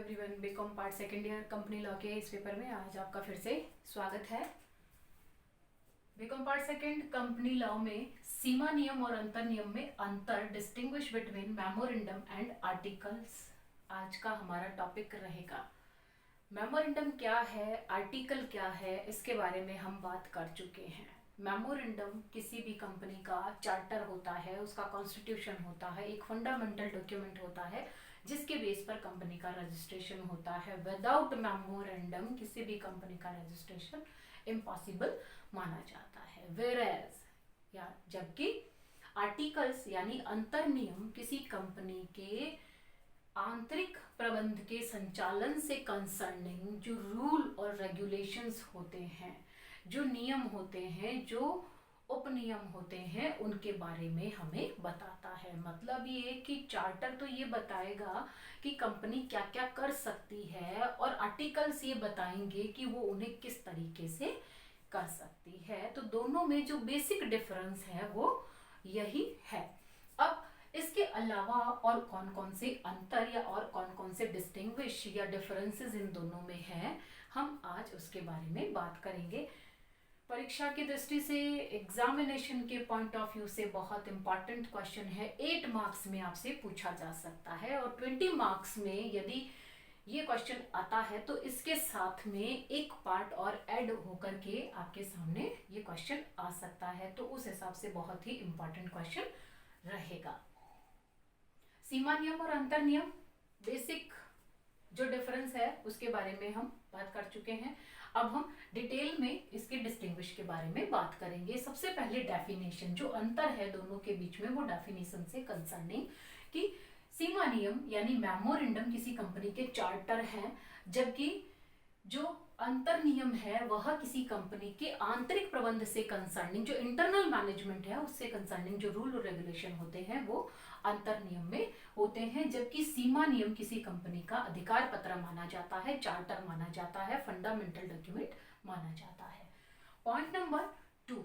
Everyone, BCom part second year company law के इस paper में आज आपका फिर से स्वागत है। BCom part second company law में सीमा नियम और अंतर नियम में अंतर, distinguish between memorandum and articles आज का हमारा टॉपिक रहेगा। मेमोरेंडम क्या है, आर्टिकल क्या है, इसके बारे में हम बात कर चुके हैं। मेमोरेंडम किसी भी कंपनी का चार्टर होता है, उसका कॉन्स्टिट्यूशन होता है, एक फंडामेंटल डॉक्यूमेंट होता है जिसके बेस पर कंपनी का रजिस्ट्रेशन होता है। विदाउट मेमोरेंडम किसी भी कंपनी का रजिस्ट्रेशन इम्पॉसिबल माना जाता है। वेयरएज या जबकि आर्टिकल्स यानी अंतर नियम किसी कंपनी के आंतरिक प्रबंध के संचालन से कंसर्निंग जो रूल और रेगुलेशंस होते हैं, जो नियम होते हैं, जो उपनियम होते हैं, उनके बारे में हमें बताता है। मतलब ये कि चार्टर तो ये बताएगा कि कंपनी क्या क्या कर सकती है और आर्टिकल्स ये बताएंगे कि वो उन्हें किस तरीके से कर सकती है। तो दोनों में जो बेसिक डिफरेंस है वो यही है। अब इसके अलावा और कौन कौन से अंतर या और कौन कौन से डिस्टिंग्विश या डिफरेंसेस इन दोनों में है, हम आज उसके बारे में बात करेंगे। परीक्षा की दृष्टि से, एग्जामिनेशन के पॉइंट ऑफ व्यू से बहुत इंपॉर्टेंट क्वेश्चन है। 8 मार्क्स में आपसे पूछा जा सकता है और 20 मार्क्स में यदि ये क्वेश्चन आता है तो इसके साथ में एक पार्ट और ऐड होकर के आपके सामने ये क्वेश्चन आ सकता है। तो उस हिसाब से बहुत ही इंपॉर्टेंट क्वेश्चन रहेगा। सीमा नियम और अंतर नियम, बेसिक जो डिफरेंस है उसके बारे में हम बात कर चुके हैं। अब हम डिटेल में इसके डिस्टिंग्विश के बारे में बात करेंगे। सबसे पहले डेफिनेशन, जो अंतर है दोनों के बीच में, वो डेफिनेशन से कंसर्निंग कि सीमा नियम यानी मेमोरेंडम किसी कंपनी के चार्टर हैं, जबकि जो अंतर नियम है वह किसी कंपनी के आंतरिक प्रबंध से कंसर्निंग, जो इंटरनल मैनेजमेंट है उससे कंसर्निंग जो रूल और रेगुलेशन होते हैं वो अंतर नियम में होते हैं। जबकि सीमा नियम किसी कंपनी का अधिकार पत्र माना जाता है, चार्टर माना जाता है, फंडामेंटल डॉक्यूमेंट माना जाता है। पॉइंट नंबर 2,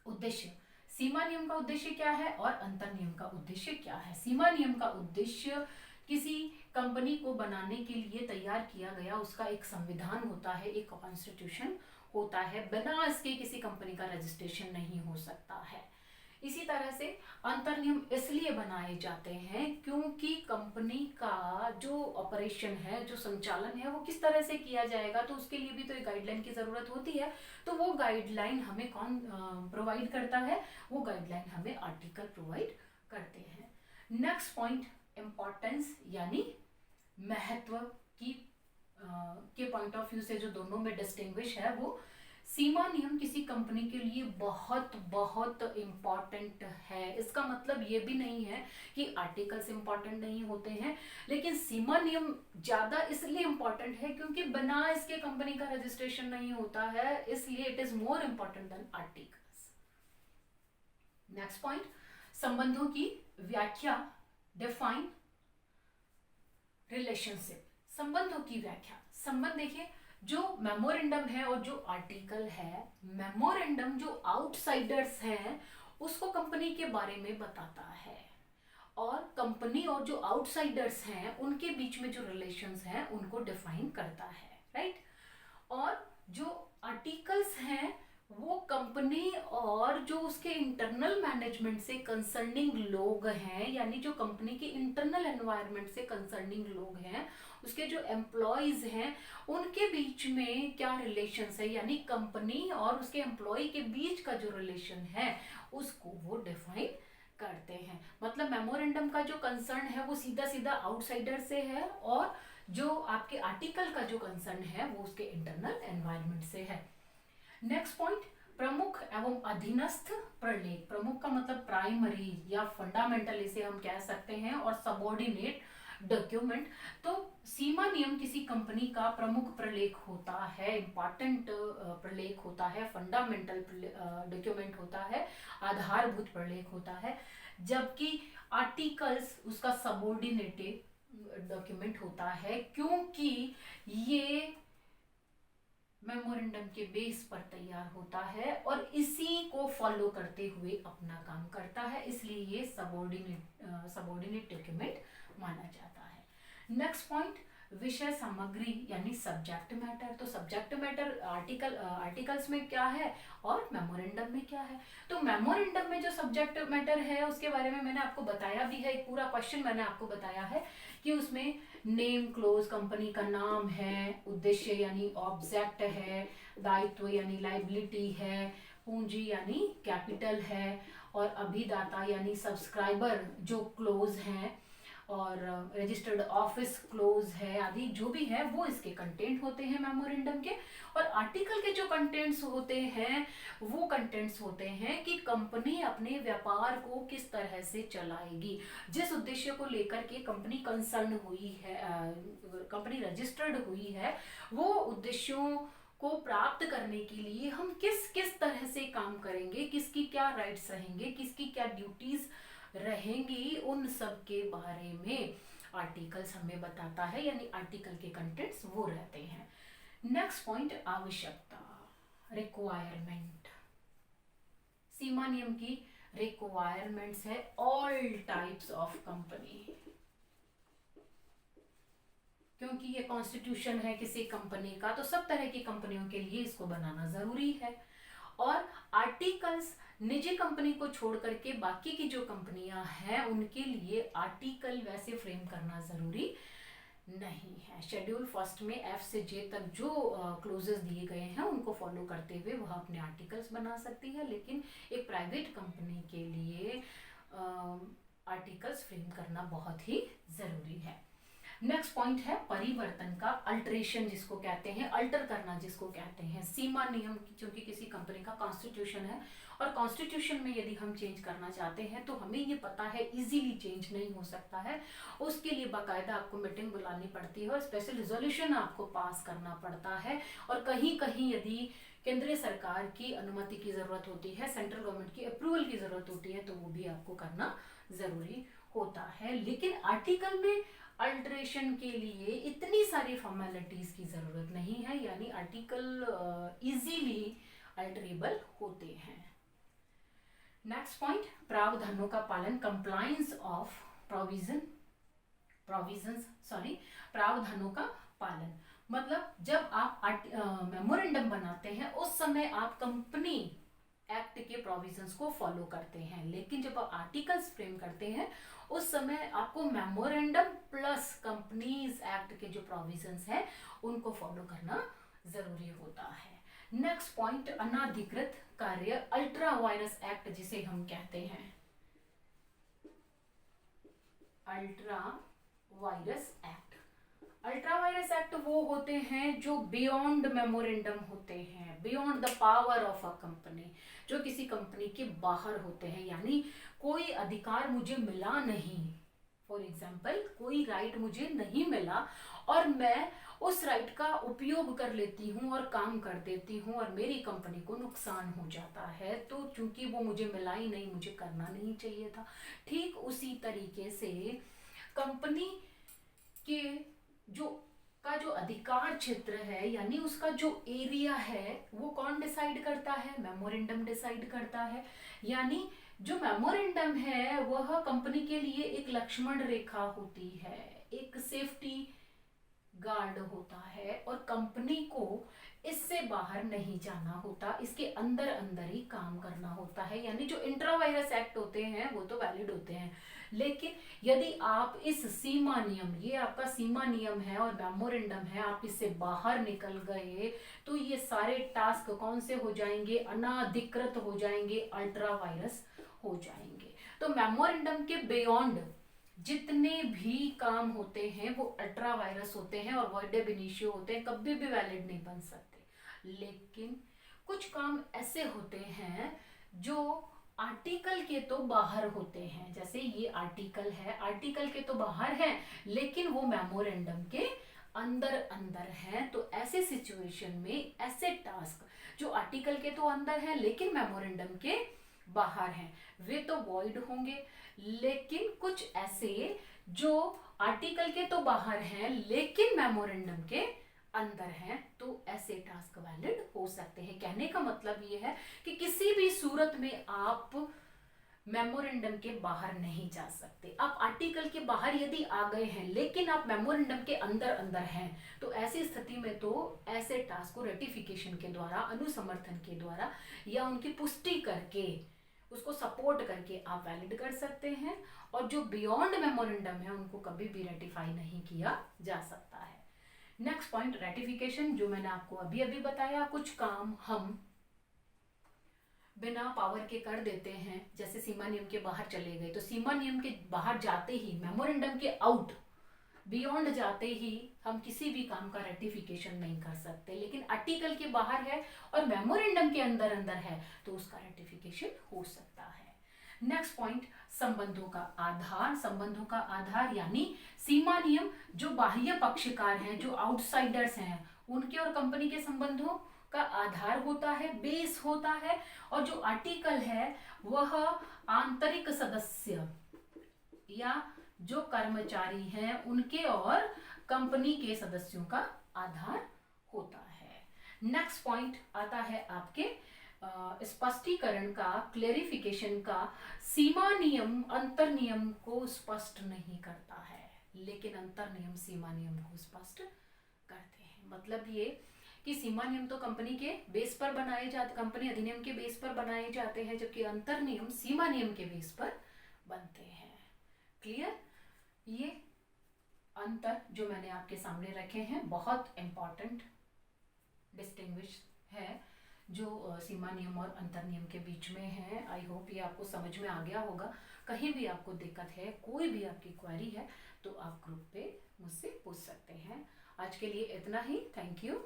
उद्देश्य। सीमा नियम का उद्देश्य क्या है और अंतर नियम का उद्देश्य क्या है? सीमा नियम का उद्देश्य किसी कंपनी को बनाने के लिए तैयार किया गया उसका एक संविधान होता है, एक कॉन्स्टिट्यूशन होता है। बिना इसके किसी कंपनी का रजिस्ट्रेशन नहीं हो सकता है। इसी तरह से अंतर नियम इसलिए बनाए जाते हैं क्योंकि कंपनी का जो ऑपरेशन है, जो संचालन है, वो किस तरह से किया जाएगा, तो उसके लिए भी तो एक गाइडलाइन की जरूरत होती है। तो वो गाइडलाइन हमें कौन प्रोवाइड करता है? वो गाइडलाइन हमें आर्टिकल प्रोवाइड करते हैं। नेक्स्ट पॉइंट, इम्पोर्टेंस यानी महत्व की के पॉइंट ऑफ व्यू से जो दोनों में डिस्टिंग्विश है, वो सीमा नियम किसी कंपनी के लिए बहुत बहुत इम्पॉर्टेंट है। इसका मतलब ये भी नहीं है कि आर्टिकल्स इम्पॉर्टेंट नहीं होते हैं, लेकिन सीमा नियम ज्यादा इसलिए इम्पॉर्टेंट है क्योंकि बिना इसके कंपनी का रजिस्ट्रेशन नहीं होता है, इसलिए it is more important than articles. Next point, संबंधों की व्याख्या, डिफाइन रिलेशनशिप। संबंधों की व्याख्या, संबंध देखिए, जो मेमोरेंडम है और जो आर्टिकल है, मेमोरेंडम जो आउटसाइडर्स हैं उसको कंपनी के बारे में बताता है और कंपनी और जो आउटसाइडर्स हैं उनके बीच में जो रिलेशंस हैं उनको डिफाइन करता है, राइट। और जो आर्टिकल्स हैं वो कंपनी और जो उसके इंटरनल मैनेजमेंट से कंसर्निंग लोग हैं, यानी जो कंपनी के इंटरनल एनवायरनमेंट से कंसर्निंग लोग हैं, उसके जो एम्प्लॉयज हैं, उनके बीच में क्या रिलेशंस है, यानी कंपनी और उसके एम्प्लॉय के बीच का जो रिलेशन है उसको वो डिफाइन करते हैं। मतलब मेमोरेंडम का जो कंसर्न है वो सीधा सीधा आउटसाइडर से है और जो आपके आर्टिकल का जो कंसर्न है वो उसके इंटरनल एनवायरनमेंट से है। नेक्स्ट पॉइंट, प्रमुख एवं अधीनस्थ प्रलेख। प्रमुख का मतलब प्राइमरी या फंडामेंटल इसे हम कह सकते हैं, और सबऑर्डिनेट डॉक्यूमेंट। तो सीमा नियम किसी कंपनी का प्रमुख प्रलेख होता है, इंपॉर्टेंट प्रलेख होता है, फंडामेंटल डॉक्यूमेंट होता है, आधारभूत प्रलेख होता है। जबकि आर्टिकल्स उसका सबऑर्डिनेटेड डॉक्यूमेंट होता है क्योंकि ये मेमोरेंडम के बेस पर तैयार होता है और इसी को फॉलो करते हुए अपना काम करता है, इसलिए ये सबऑर्डिनेट डॉक्यूमेंट माना जाता है। नेक्स्ट पॉइंट, विषय सामग्री यानी सब्जेक्ट मैटर। तो सब्जेक्ट मैटर आर्टिकल्स में क्या है और मेमोरेंडम में क्या है। तो मेमोरेंडम में जो सब्जेक्ट मैटर है उसके बारे में मैंने आपको बताया भी है, एक पूरा क्वेश्चन मैंने आपको बताया है कि उसमें नेम क्लोज, कंपनी का नाम है, उद्देश्य यानी ऑब्जेक्ट है, दायित्व यानी लाइबिलिटी है, पूंजी यानी कैपिटल है, और अभिदाता यानी सब्सक्राइबर जो क्लोज हैं, और रजिस्टर्ड ऑफिस क्लोज है, आदि जो भी है वो इसके कंटेंट होते हैं मेमोरेंडम के। और आर्टिकल के जो कंटेंट्स होते हैं वो कंटेंट्स होते हैं कि कंपनी अपने व्यापार को किस तरह से चलाएगी, जिस उद्देश्य को लेकर के कंपनी कंसर्न हुई है, कंपनी रजिस्टर्ड हुई है, वो उद्देश्यों को प्राप्त करने के लिए हम किस किस तरह से काम करेंगे, किसकी क्या राइट्स रहेंगे, किसकी क्या ड्यूटीज रहेंगी, उन सब के बारे में आर्टिकल्स हमें बताता है, यानी आर्टिकल के कंटेंट्स वो रहते हैं। नेक्स्ट पॉइंट, आवश्यकता, रिक्वायरमेंट। सीमा नियम की रिक्वायरमेंट्स है ऑल टाइप्स ऑफ कंपनी, क्योंकि ये कॉन्स्टिट्यूशन है किसी कंपनी का, तो सब तरह की कंपनियों के लिए इसको बनाना जरूरी है। और आर्टिकल्स निजी कंपनी को छोड़ करके बाकी की जो कंपनियां हैं उनके लिए आर्टिकल वैसे फ्रेम करना जरूरी नहीं है। शेड्यूल फर्स्ट में F से J तक जो क्लोजेस दिए गए हैं उनको फॉलो करते हुए वह अपने आर्टिकल्स बना सकती है, लेकिन एक प्राइवेट कंपनी के लिए आर्टिकल्स फ्रेम करना बहुत ही जरूरी है। नेक्स्ट पॉइंट है परिवर्तन का, अल्टरेशन जिसको कहते हैं, अल्टर करना जिसको कहते हैं। सीमा नियम क्योंकि किसी कंपनी का कॉन्स्टिट्यूशन है, और कॉन्स्टिट्यूशन में यदि हम चेंज करना चाहते हैं तो हमें ये पता है इजीली चेंज नहीं हो सकता है, उसके लिए बाकायदा आपको मीटिंग बुलानी पड़ती है और स्पेशल रिजोल्यूशन आपको पास करना पड़ता है, और कहीं कहीं यदि केंद्रीय सरकार की अनुमति की जरूरत होती है, सेंट्रल गवर्नमेंट की अप्रूवल की जरूरत होती है, तो वो भी आपको करना जरूरी होता है। लेकिन आर्टिकल में अल्टरेशन के लिए इतनी सारी फॉर्मेलिटीज की जरूरत नहीं है, यानी आर्टिकल इजीली अल्टरेबल होते हैं। नेक्स्ट पॉइंट, प्रावधानों का पालन, कंप्लायंस ऑफ प्रावधानों का पालन। मतलब जब आप मेमोरेंडम बनाते हैं उस समय आप कंपनी एक्ट के प्रोविजंस को फॉलो करते हैं, लेकिन जब आप आर्टिकल्स फ्रेम करते हैं उस समय आपको मेमोरेंडम प्लस कंपनीज एक्ट के जो प्रोविजंस हैं उनको फॉलो करना जरूरी होता है। नेक्स्ट पॉइंट, अनाधिकृत कार्य, अल्ट्रा वायरस एक्ट जिसे हम कहते हैं, ultra vires act. Ultra vires act वो होते हैं जो बियॉन्ड मेमोरेंडम होते हैं, beyond the power of a company, जो किसी कंपनी के बाहर होते हैं, यानी कोई अधिकार मुझे मिला नहीं, फॉर एग्जाम्पल कोई राइट मुझे नहीं मिला और मैं उस राइट का उपयोग कर लेती हूँ और काम कर देती हूँ और मेरी कंपनी को नुकसान हो जाता है, तो चूंकि वो मुझे मिला ही नहीं, मुझे करना नहीं चाहिए था। ठीक उसी तरीके से कंपनी के जो अधिकार क्षेत्र है, यानी उसका जो एरिया है, वो कौन डिसाइड करता है, मेमोरेंडम डिसाइड करता है। यानी जो मेमोरेंडम है वह कंपनी के लिए एक लक्ष्मण रेखा होती है, एक सेफ्टी गार्ड होता है, और कंपनी को इससे बाहर नहीं जाना होता, इसके अंदर अंदर ही काम करना होता है। यानी जो इंट्रा वायरस एक्ट होते हैं वो तो वैलिड होते हैं, लेकिन यदि आप इस सीमा नियम, ये आपका सीमा नियम है और मेमोरेंडम है, आप इससे बाहर निकल गए तो ये सारे टास्क कौन से हो जाएंगे, अनाधिकृत हो जाएंगे, अल्ट्रा वायरस हो जाएंगे। तो मेमोरेंडम के बियॉन्ड जितने भी काम होते हैं वो अल्ट्रा वायरस होते हैं और वॉइड एब इनिशियो होते हैं, कभी भी वैलिड नहीं बन सकते। लेकिन कुछ काम ऐसे होते हैं जो आर्टिकल के तो बाहर होते हैं, जैसे ये आर्टिकल है, आर्टिकल के तो बाहर है लेकिन वो मेमोरेंडम के अंदर अंदर है। तो ऐसे सिचुएशन में ऐसे टास्क जो आर्टिकल के तो अंदर है लेकिन मेमोरेंडम के बाहर हैं, वे तो वॉइड होंगे। लेकिन कुछ ऐसे जो आर्टिकल के तो बाहर हैं लेकिन मेमोरेंडम के अंदर हैं, तो ऐसे टास्क वैलिड हो सकते हैं। कहने का मतलब ये है कि किसी भी सूरत में आप मेमोरेंडम के बाहर नहीं जा सकते। आप आर्टिकल के बाहर यदि आ गए हैं लेकिन आप मेमोरेंडम के अंदर अंदर हैं, तो ऐसी स्थिति में तो ऐसे टास्क को रेटिफिकेशन के द्वारा, अनुसमर्थन के द्वारा या उनकी पुष्टि करके, उसको सपोर्ट करके आप वैलिड कर सकते हैं। और जो बियॉन्ड मेमोरेंडम है उनको कभी भी रेटिफाई नहीं किया जा सकता है। नेक्स्ट पॉइंट, रेटिफिकेशन, जो मैंने आपको अभी अभी बताया। कुछ काम हम बिना पावर के कर देते हैं, जैसे सीमा नियम के बाहर चले गए, तो सीमा नियम के बाहर जाते ही, मेमोरेंडम के आउट बियॉन्ड जाते ही हम किसी भी काम का रेटिफिकेशन नहीं कर सकते। लेकिन आर्टिकल के बाहर है और मेमोरेंडम के अंदर अंदर है तो उसका रेटिफिकेशन हो सकता है। नेक्स्ट पॉइंट, संबंधों का आधार। संबंधों का आधार यानी सीमा नियम जो बाह्य पक्षकार हैं, जो आउटसाइडर्स हैं, उनके और कंपनी के संबंधों का आधार होता है, बेस होता है। और जो आर्टिकल है वह आंतरिक सदस्य या जो कर्मचारी हैं उनके और कंपनी के सदस्यों का आधार होता है। नेक्स्ट पॉइंट आता है आपके स्पष्टीकरण का, क्लेरिफिकेशन का। सीमा नियम अंतर नियम को स्पष्ट नहीं करता है, लेकिन अंतर नियम सीमा नियम को स्पष्ट करते हैं। मतलब ये कि सीमा नियम तो कंपनी के बेस पर बनाए जाते, कंपनी अधिनियम के बेस पर बनाए जाते हैं, जबकि अंतर नियम सीमा नियम के बेस पर बनते हैं। क्लियर? ये अंतर जो मैंने आपके सामने रखे हैं बहुत इंपॉर्टेंट डिस्टिंग्विश है, जो सीमा नियम और अंतर नियम के बीच में है। आई होप ये आपको समझ में आ गया होगा। कहीं भी आपको दिक्कत है, कोई भी आपकी क्वेरी है, तो आप ग्रुप पे मुझसे पूछ सकते हैं। आज के लिए इतना ही। Thank you.